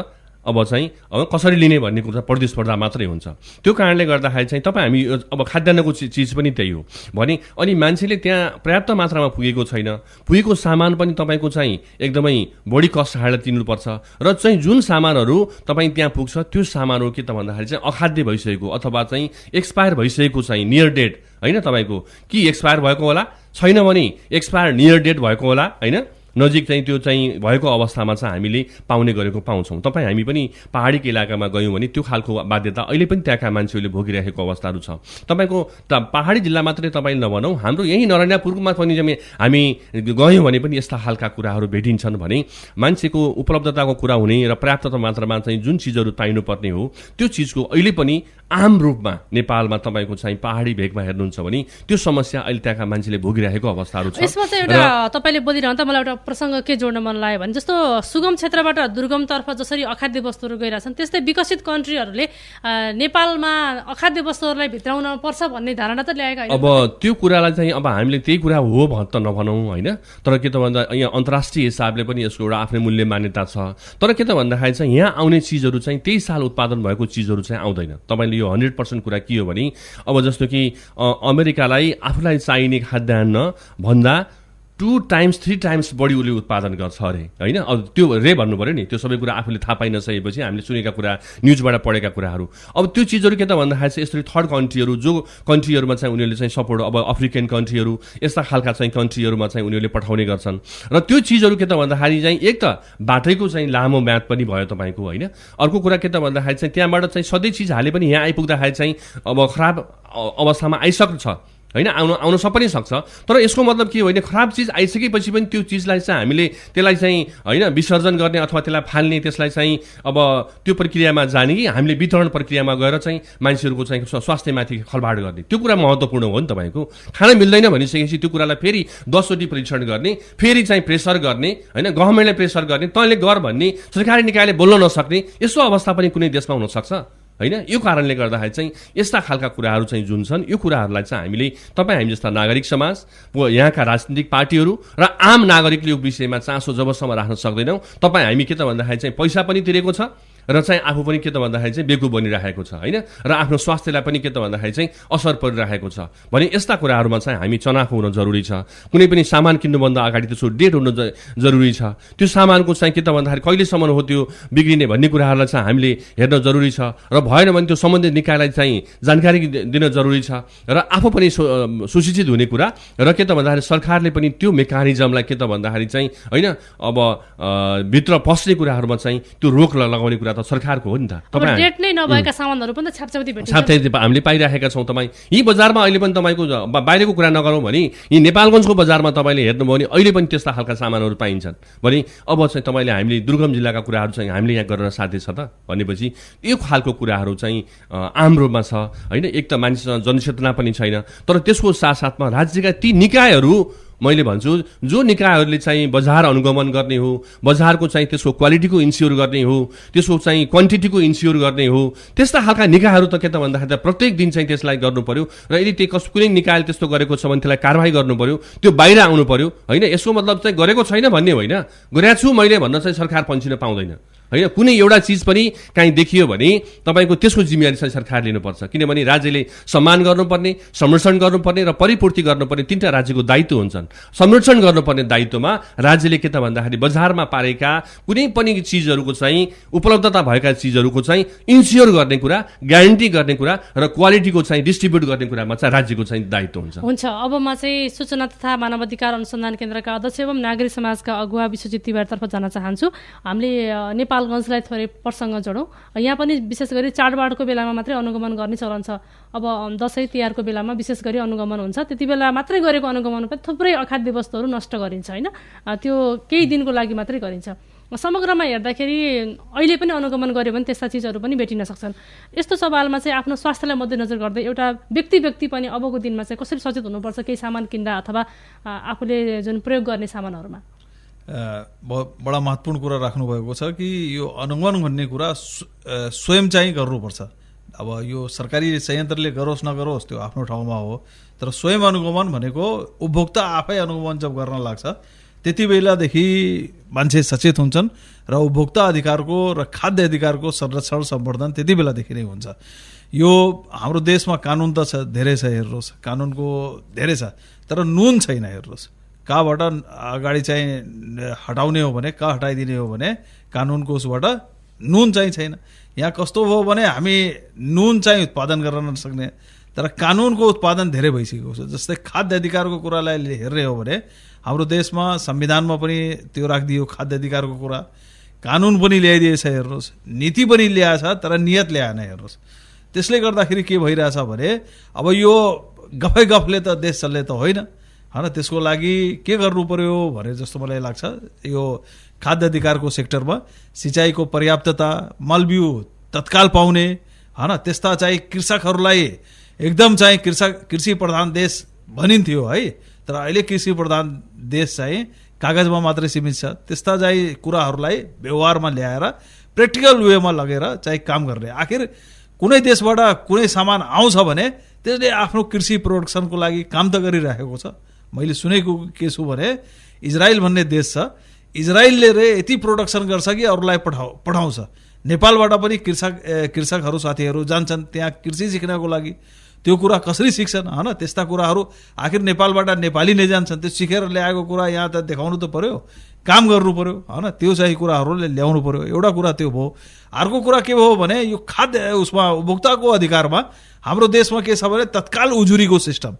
अब चाहिँ कसरी लिने भन्ने कुरा प्रतिस्पर्धा मात्रै हुन्छ। त्यो कारणले गर्दाखेरि चाहिँ तपाईँ हामी अब खाद्यान्नको चिज पनि त्यही हो भने अनि मान्छेले त्यहाँ पर्याप्त मात्रामा पुगेको छैन, पुगेको सामान पनि तपाईँको चाहिँ एकदमै बढी कस्ट हालेर तिर्नुपर्छ र चाहिँ जुन सामानहरू तपाईँ त्यहाँ पुग्छ त्यो सामानहरू के त भन्दाखेरि चाहिँ अखाद्य भइसकेको अथवा चाहिँ एक्सपायर भइसकेको चाहिँ नियर डेट होइन, तपाईँको कि एक्सपायर भएको होला, छैन भने एक्सपायर नियर डेट भएको होला होइन, नजिक चाहिँ त्यो चाहिँ भएको अवस्थामा चाहिँ हामीले पाउने गरेको पाउँछौँ। तपाईँ हामी पनि पहाडीको इलाकामा गयौँ भने त्यो खालको बाध्यता अहिले पनि त्यहाँका मान्छेहरूले भोगिरहेको अवस्थाहरू छ। तपाईँको पहाडी जिल्ला मात्रै तपाईँले नभनौँ, हाम्रो यही नरैनापुरमा पनि हामी गयौँ भने पनि यस्ता खालका कुराहरू भेटिन्छन् भने मान्छेको उपलब्धताको कुरा हुने र पर्याप्त मात्रामा चाहिँ जुन चिजहरू पाइनुपर्ने हो त्यो चिजको अहिले पनि आम रूपमा नेपालमा तपाईँको चाहिँ पहाडी भेगमा हेर्नुहुन्छ भने त्यो समस्या अहिले त्यहाँका मान्छेले भोगिरहेको अवस्थाहरू छ।
यसमा चाहिँ एउटा तपाईँले बोलिरहँदा मलाई एउटा प्रसङ्ग के जोड्न मन लाग्यो भने जस्तो सुगम क्षेत्रबाट दुर्गमतर्फ जसरी अखाद्य वस्तुहरू गइरहेछन् त्यस्तै विकसित कन्ट्रीहरूले नेपालमा अखाद्य वस्तुहरूलाई भित्राउन पर्छ भन्ने धारणा त ल्याएका होइन।
अब त्यो कुरालाई चाहिँ अब हामीले त्यही कुरा हो त नभनौँ होइन, तर के त भन्दा यहाँ अन्तर्राष्ट्रिय हिसाबले पनि यसको एउटा आफ्नै मूल्य मान्यता छ। तर के त भन्दाखेरि चाहिँ यहाँ आउने चिजहरू चाहिँ त्यही साल उत्पादन भएको चिजहरू चाहिँ आउँदैन। तपाईँले यो 100% कुरा के हो भने अब जस्तो कि अमेरिकालाई आफूलाई चाहिने खाद्यान्न भन्दा 2 times 3 times बढी उसले उत्पादन गर्छ अरे होइन। अब त्यो भन्नु पऱ्यो नि, त्यो सबै कुरा आफूले थाहा पाइ नसकेपछि हामीले सुनेका कुरा न्युजबाट पढेका कुराहरू। अब त्यो चिजहरू के त भन्दाखेरि चाहिँ यसरी थर्ड कन्ट्रीहरू जो कन्ट्रीहरूमा चाहिँ उनीहरूले चाहिँ सपोर्ट, अब अफ्रिकन कन्ट्रीहरू यस्ता खालका चाहिँ कन्ट्रीहरूमा चाहिँ उनीहरूले पठाउने गर्छन् र त्यो चिजहरू के त भन्दाखेरि चाहिँ एक त बाटैको चाहिँ लामो म्याद पनि भयो तपाईँको होइन। अर्को कुरा के त भन्दाखेरि चाहिँ त्यहाँबाट चाहिँ सधैँ चिज हाले पनि यहाँ आइपुग्दाखेरि चाहिँ अब खराब अवस्थामा आइसक्छ होइन, आउन पनि सक्छ। तर यसको मतलब के हो भने खराब चिज आइसकेपछि पनि त्यो चिजलाई चाहिँ हामीले त्यसलाई चाहिँ होइन विसर्जन गर्ने अथवा त्यसलाई फाल्ने, त्यसलाई चाहिँ अब त्यो प्रक्रियामा जाने कि हामीले वितरण प्रक्रियामा गएर चाहिँ मान्छेहरूको चाहिँ स्वास्थ्यमाथि खलबाड गर्ने, त्यो कुरा महत्त्वपूर्ण हो नि। तपाईँको खाना मिल्दैन भनिसकेपछि त्यो कुरालाई फेरि 10 चोटि परीक्षण गर्ने, फेरि चाहिँ प्रेसर गर्ने होइन, गभर्मेन्टले प्रेसर गर्ने, तैँले गर भन्ने, सरकारी निकायले बोल्न नसक्ने, यस्तो अवस्था पनि कुनै देशमा हुनसक्छ होइन। यो कारणले गर्दाखेरि चाहिँ यस्ता खालका कुराहरू चाहिँ जुन छन् यो कुराहरूलाई चाहिँ हामीले तपाईँ हामी जस्ता नागरिक समाज, यहाँका राजनीतिक पार्टीहरू र आम नागरिकले यो विषयमा चासो जबसम्म राख्न सक्दैनौँ, तपाईँ हामी के त भन्दाखेरि चाहिँ पैसा पनि तिरेको छ र चाहिँ आफू पनि के त भन्दाखेरि चाहिँ बेकु बनिरहेको छ होइन, र आफ्नो स्वास्थ्यलाई पनि के त भन्दाखेरि चाहिँ असर परिरहेको छ भने यस्ता कुराहरूमा चाहिँ हामी चनाखो हुन जरुरी छ। कुनै पनि सामान किन्नुभन्दा अगाडि त्यसको डेट हुनु जरुरी छ। त्यो सामानको चाहिँ के त भन्दाखेरि कहिलेसम्म हो त्यो बिग्रिने भन्ने कुराहरूलाई चाहिँ हामीले हेर्न जरुरी छ र भएन भने त्यो सम्बन्धित निकायलाई चाहिँ जानकारी दिन जरुरी छ र आफू पनि सुशिक्षित हुने कुरा र के त भन्दाखेरि सरकारले पनि त्यो मेकानिजमलाई के त भन्दाखेरि चाहिँ होइन अब भित्र पस्ने कुराहरूमा चाहिँ त्यो रोक लगाउने कुरा त सरकारको हो नि त।
अब डेट नै नभएका सामानहरू पनि त छ्यापछ्याप्ती भेटिन्छ।
छ्यापछ्याप्ती हामीले पाइराखेका छौँ। तपाईँ यी बजारमा अहिले पनि तपाईँको बाहिरको कुरा नगरौँ भने यी नेपालगञ्जको बजारमा तपाईँले हेर्नुभयो भने अहिले पनि त्यस्ता खालका सामानहरू पाइन्छन् भने अब चाहिँ तपाईँले हामीले दुर्गम जिल्लाका कुराहरू चाहिँ हामीले यहाँ गर्न साध्य छ त भनेपछि यो खालको कुराहरू चाहिँ आम रूपमा छ होइन। एक त मानिससँग जनचेतना पनि छैन, तर त्यसको साथसाथमा राज्यका ती निकायहरू मैले भन्छु जो निकायहरूले चाहिँ बजार अनुगमन गर्ने हो, बजारको चाहिँ त्यसको क्वालिटीको इन्स्योर गर्ने हो, त्यसको चाहिँ क्वान्टिटीको इन्स्योर गर्ने हो, त्यस्ता खालका निकायहरू त के त भन्दाखेरि त प्रत्येक दिन चाहिँ त्यसलाई गर्नु पर्यो र यदि कुनै निकायले त्यस्तो गरेको छ भने त्यसलाई कारवाही गर्नु पर्यो, त्यो बाहिर आउनु पर्यो होइन। यसको मतलब चाहिँ गरेको छैन भन्ने होइन, गरेको छु मैले भन्न चाहिँ सरकार पन्छिन पाउँदैन होइन। कुनै एउटा चिज पनि काहीँ देखियो भने तपाईँको त्यसको जिम्मेवारी चाहिँ सरकार लिनुपर्छ, किनभने राज्यले सम्मान गर्नुपर्ने, संरक्षण गर्नुपर्ने र परिपूर्ति गर्नुपर्ने तीनटा राज्यको दायित्व हुन्छन्। संरक्षण गर्नुपर्ने दायित्वमा राज्यले के त भन्दाखेरि बजारमा पारेका कुनै पनि चिजहरूको चाहिँ उपलब्धता भएका चिजहरूको चाहिँ इन्स्योर गर्ने कुरा, ग्यारेन्टी गर्ने कुरा र क्वालिटीको चाहिँ डिस्ट्रिब्युट गर्ने कुरामा चाहिँ राज्यको चाहिँ दायित्व हुन्छ।
अब म चाहिँ सूचना तथा मानवाधिकार अनुसन्धान केन्द्रका अध्यक्ष एवं नागरिक समाजका अगुवा विश्वजित तिवारीतर्फ जान चाहन्छु। हामीले नेपालगञ्जलाई थोरै प्रसङ्ग जोडौँ। यहाँ पनि विशेष गरी चाडबाडको बेलामा मात्रै अनुगमन गर्ने चलन छ। अब दसैँ तिहारको बेलामा विशेष गरी अनुगमन हुन्छ, त्यति बेला मात्रै गरेको अनुगमन पनि थुप्रै अखाद्य वस्तुहरू नष्ट गरिन्छ होइन। त्यो केही दिनको लागि मात्रै गरिन्छ। समग्रमा हेर्दाखेरि अहिले पनि अनुगमन गर्यो भने त्यस्ता चिजहरू पनि भेटिन सक्छन्। यस्तो सवालमा चाहिँ आफ्नो स्वास्थ्यलाई मध्यनजर गर्दै एउटा व्यक्ति पनि अबको दिनमा चाहिँ कसरी सचेत हुनुपर्छ केही सामान किन्दा अथवा आफूले जुन प्रयोग गर्ने सामानहरूमा?
बडा महत्त्वपूर्ण कुरा राख्नुभएको छ कि यो अनुगमन भन्ने कुरा स्वयं चाहिँ गर्नुपर्छ। अब यो सरकारी संयन्त्रले गरोस् नगरोस् त्यो आफ्नो ठाउँमा हो, तर स्वयं अनुगमन भनेको उपभोक्ता आफै अनुगमन जब गर्न लाग्छ त्यति बेलादेखि मान्छे सचेत हुन्छन् र उपभोक्ता अधिकारको र खाद्य अधिकारको संरक्षण सम्वर्धन त्यति बेलादेखि नै हुन्छ। यो हाम्रो देशमा कानुन त छ, धेरै छ, हेर्नुहोस् कानुनको धेरै छ, तर नुन छैन। हेर्नुहोस् कहाँबाट अगाडि चाहिँ हटाउने हो भने, कहाँ हटाइदिने हो भने कानुनको उसबाट नुन चाहिँ छैन। यहाँ कस्तो भयो भने हामी नुन चाहिँ उत्पादन गर्न नसक्ने, तर कानुनको उत्पादन धेरै भइसकेको छ। जस्तै खाद्य अधिकारको कुरालाई हेर्ने हो भने हाम्रो देशमा संविधानमा पनि त्यो राखिदियो खाद्य अधिकारको कुरा, कानुन पनि ल्याइदिएछ। हेर्नुहोस् नीति पनि ल्याएछ, तर नियत ल्याएन। हेर्नुहोस् त्यसले गर्दाखेरि के भइरहेछ भने अब यो गफले त देश चल्ने त होइन होइन। त्यसको लागि के गर्नु पर्यो भने जस्तो मलाई लाग्छ यो खाद्य अधिकारको सेक्टरमा सिँचाइको पर्याप्तता, मलबिउ तत्काल पाउने होइन, त्यस्ता चाहिँ कृषकहरूलाई एकदम चाहिँ कृषि प्रधान देश भनिन्थ्यो है, तर अहिले कृषि प्रधान देश चाहिँ कागजमा मात्रै सीमित छ। त्यस्ता चाहिँ कुराहरूलाई व्यवहारमा ल्याएर प्र्याक्टिकल वेमा लगेर चाहिँ काम गर्ने। आखिर कुनै देशबाट कुनै सामान आउँछ भने त्यसले आफ्नो कृषि प्रोडक्सनको लागि काम त गरिरहेको छ। मैले सुनेको के छु भने इजरायल भन्ने देश छ, इजरायलले यति प्रोडक्सन गर्छ कि अरूलाई पठाउँछ। नेपालबाट पनि कृषकहरू साथीहरू जान्छन् त्यहाँ कृषि सिक्नको लागि। त्यो कुरा कसरी सिक्छन् होइन, त्यस्ता कुराहरू आखिर नेपालबाट नेपाली नै जान्छन्, त्यो सिकेर ल्याएको कुरा यहाँ त देखाउनु त पर्यो, काम गर्नु पर्यो होइन। त्यो चाहिँ कुराहरूले ल्याउनु पर्यो। एउटा कुरा त्यो भयो। अर्को कुरा के भयो भने यो खाद्य उसमा उपभोक्ताको अधिकारमा हाम्रो देशमा के छ भने तत्काल उजुरीको सिस्टम,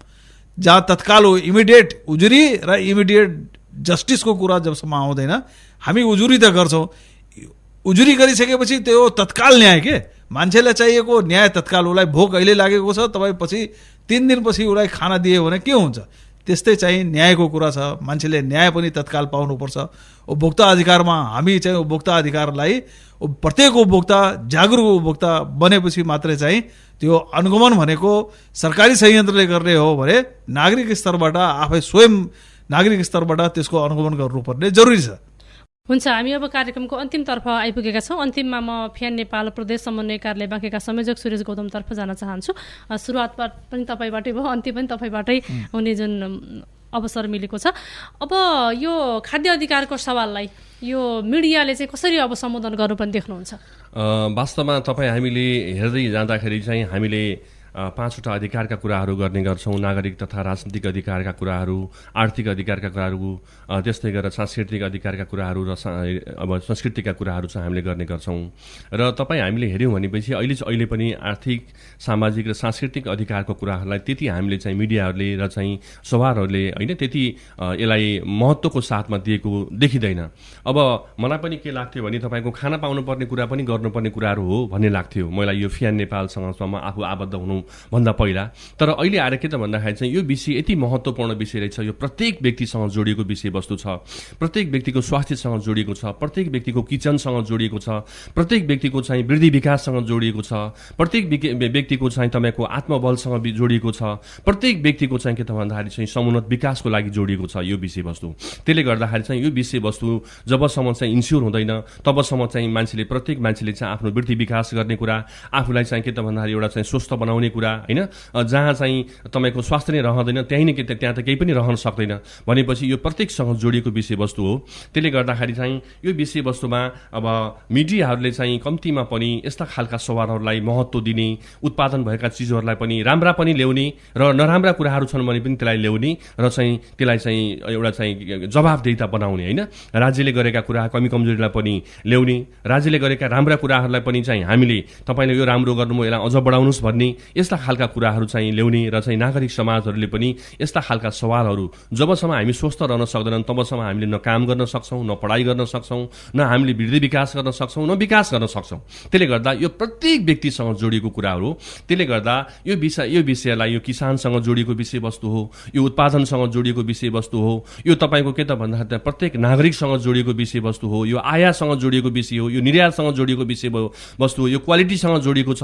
जहाँ तत्काल इमिडिएट उजुरी र इमिडिएट जस्टिसको कुरा जबसम्म आउँदैन हामी उजुरी त गर्छौँ। उजुरी गरिसकेपछि त्यो तत्काल न्याय के मान्छेलाई चाहिएको न्याय तत्काल। उसलाई भोक अहिले लागेको छ, तपाईँ पछि 3 दिनपछि उसलाई खाना दियो भने के हुन्छ? त्यस्तै चाहिँ न्यायको कुरा छ। मान्छेले न्याय पनि तत्काल पाउनुपर्छ। उपभोक्ता अधिकारमा हामी चाहिँ उपभोक्ता अधिकारलाई प्रत्येक उपभोक्ता जागरुक उपभोक्ता बनेपछि मात्रै चाहिँ त्यो अनुगमन भनेको सरकारी संयन्त्रले गर्ने हो भने नागरिक स्तरबाट आफै स्वयं नागरिक स्तरबाट त्यसको अनुगमन गर्नुपर्ने जरुरी छ।
हुन्छ, हामी अब कार्यक्रमको अन्तिमतर्फ आइपुगेका छौँ। अन्तिममा म फ्यान नेपाल प्रदेश समन्वय कार्यालय बाँकेका संयोजक सुरेश गौतमतर्फ जान चाहन्छु। सुरुवात पनि तपाईँबाटै भयो, अन्त्य पनि तपाईँबाटै हुने जुन अवसर मिलेको छ। अब यो खाद्य अधिकारको सवाललाई यो मिडियाले चाहिँ कसरी अब सम्बोधन गर्नुपर्ने देख्नुहुन्छ?
वास्तवमा तपाईँ हामीले हेर्दै जाँदाखेरि चाहिँ हामीले 5वटा अधिकारका कुराहरू गर्ने गर्छौँ, नागरिक तथा राजनीतिक अधिकारका कुराहरू, आर्थिक अधिकारका कुराहरू, त्यस्तै गरेर सांस्कृतिक अधिकारका कुराहरू र अब संस्कृतिका कुराहरू चाहिँ हामीले गर्ने गर्छौँ। र हामीले हेऱ्यौँ भनेपछि अहिले पनि आर्थिक, सामाजिक र सांस्कृतिक अधिकारको कुराहरूलाई त्यति हामीले चाहिँ मिडियाहरूले र चाहिँ सभाहरूले होइन त्यति यसलाई महत्त्वको साथमा दिएको देखिँदैन। अब मलाई पनि के लाग्थ्यो भने तपाईँको खाना पाउनुपर्ने कुरा पनि गर्नुपर्ने कुराहरू हो भन्ने लाग्थ्यो मलाई यो फियान नेपालसँग आफू आबद्ध हुनुभन्दा पहिला। तर अहिले आएर के त भन्दाखेरि चाहिँ यो विषय यति महत्त्वपूर्ण विषय रहेछ, यो प्रत्येक व्यक्तिसँग जोडिएको विषयवस्तु छ, प्रत्येक व्यक्तिको स्वास्थ्यसँग जोडिएको छ, प्रत्येक व्यक्तिको किचनसँग जोडिएको छ, प्रत्येक व्यक्तिको चाहिँ वृद्धि विकाससँग जोडिएको छ, प्रत्येक व्यक्तिको चाहिँ तपाईँको आत्मबलसँग जोडिएको छ, प्रत्येक व्यक्तिको चाहिँ के त भन्दाखेरि चाहिँ समुन्नत विकासको लागि जोडिएको छ यो विषयवस्तु। त्यसले गर्दाखेरि चाहिँ यो विषयवस्तु जबसम्म चाहिँ इन्स्योर हुँदैन तबसम्म चाहिँ प्रत्येक मान्छेले चाहिँ आफ्नो वृद्धि विकास गर्ने कुरा, आफूलाई चाहिँ के त भन्दाखेरि एउटा चाहिँ स्वस्थ बनाउने कुरा होइन, जहाँ चाहिँ तपाईँको स्वास्थ्य नै रहँदैन त्यहाँ त केही पनि रहन सक्दैन भनेपछि यो प्रत्येकसँग जोडिएको विषयवस्तु हो। त्यसले गर्दाखेरि चाहिँ यो विषयवस्तुमा अब मिडियाहरूले चाहिँ कम्तीमा पनि यस्ता खालका सवालहरूलाई महत्त्व दिने, उत्पादन भएका चिजहरूलाई पनि राम्रा पनि ल्याउने र नराम्रा कुराहरू छन् भने पनि त्यसलाई ल्याउने र चाहिँ त्यसलाई चाहिँ एउटा चाहिँ जवाफदेहिता बनाउने होइन, राज्यले गरेका कुरा कमी कमजोरीलाई पनि ल्याउने, राज्यले गरेका राम्रा कुराहरूलाई पनि चाहिँ हामीले तपाईँले यो राम्रो गर्नुभयो यसलाई अझ बढाउनुहोस् भन्ने यस्ता खालका कुराहरू चाहिँ ल्याउने र चाहिँ नागरिक समाजहरूले पनि यस्ता खालका सवालहरू जबसम्म हामी स्वस्थ रहन सक्दैनन् तबसम्म हामीले न काम गर्न सक्छौँ, न पढाइ गर्न सक्छौँ, न हामीले वृद्धि विकास गर्न सक्छौँ, न विकास गर्न सक्छौँ। त्यसले गर्दा यो प्रत्येक व्यक्तिसँग जोडिएको कुराहरू हो। त्यसले गर्दा यो विषयलाई यो किसानसँग जोडिएको विषयवस्तु हो, यो उत्पादनसँग जोडिएको विषयवस्तु हो, यो तपाईँको के त भन्दाखेरि प्रत्येक नागरिकसँग जोडिएको विषयवस्तु हो, यो आयासँग जोडिएको विषय हो, यो निर्यातसँग जोडिएको विषयवस्तु हो, यो क्वालिटीसँग जोडिएको छ,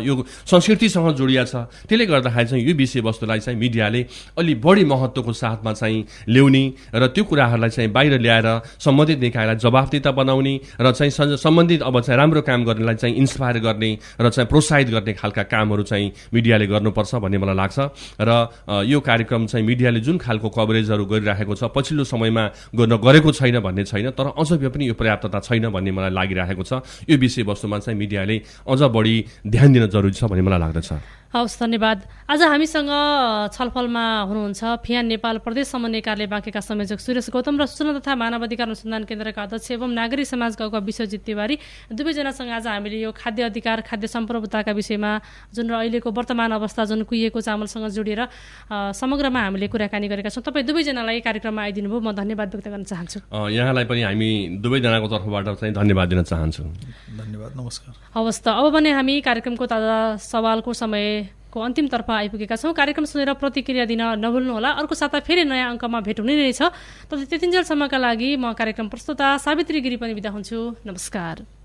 यो संस्कृतिसँग जोडिया छ। त्यसले गर्दाखेरि चाहिँ यो विषयवस्तुलाई चाहिँ मिडियाले अलि बढी महत्त्वको साथमा चाहिँ ल्याउने र त्यो कुराहरूलाई चाहिँ बाहिर ल्याएर सम्बन्धित निकायलाई जवाफदेहिता बनाउने र चाहिँ सम्बन्धित अब चाहिँ राम्रो काम गर्नेलाई चाहिँ इन्सपायर गर्ने र चाहिँ प्रोत्साहित गर्ने खालका कामहरू चाहिँ मिडियाले गर्नुपर्छ भन्ने मलाई लाग्छ। र यो कार्यक्रम चाहिँ मिडियाले जुन खालको कभरेजहरू गरिराखेको छ पछिल्लो समयमा गरेको छैन भन्ने छैन, तर अझ पनि यो पर्याप्तता छैन भन्ने मलाई लागिरहेको छ। यो विषयवस्तुमा चाहिँ मिडियाले अझ बढी ध्यान दिन जरुरी छ भन्ने मलाई लाग्दछ।
हवस्, धन्यवाद। आज हामीसँग छलफलमा हुनुहुन्छ फियान नेपाल प्रदेश समन्वय कार्यालय बाँकेका संयोजक सुरेश गौतम र सूचना तथा मानव अधिकार अनुसन्धान केन्द्रका अध्यक्ष एवं नागरिक समाज गाउँका विश्वजित तिवारी। दुवैजनासँग आज हामीले यो खाद्य अधिकार, खाद्य सम्प्रभुताका विषयमा जुन अहिलेको वर्तमान अवस्था जुन कुहिएको चामलसँग जोडिएर समग्रमा हामीले कुराकानी गरेका छौँ। तपाईँ दुवैजनालाई कार्यक्रममा आइदिनु भयो, म धन्यवाद व्यक्त गर्न चाहन्छु।
यहाँलाई पनि हामी दुवैजनाको तर्फबाट चाहिँ धन्यवाद दिन चाहन्छु।
धन्यवाद, नमस्कार।
हवस् त, अब भने हामी कार्यक्रमको ताजा सवालको समयको अन्तिमतर्फ आइपुगेका छौँ। कार्यक्रम सुनेर प्रतिक्रिया दिन नभुल्नुहोला। अर्को साता फेरि नयाँ अङ्कमा भेट हुने नै छ। त्यतिन्जेलसम्मका लागि म कार्यक्रम प्रस्तुता सावित्री गिरी पनि बिदा हुन्छु। नमस्कार।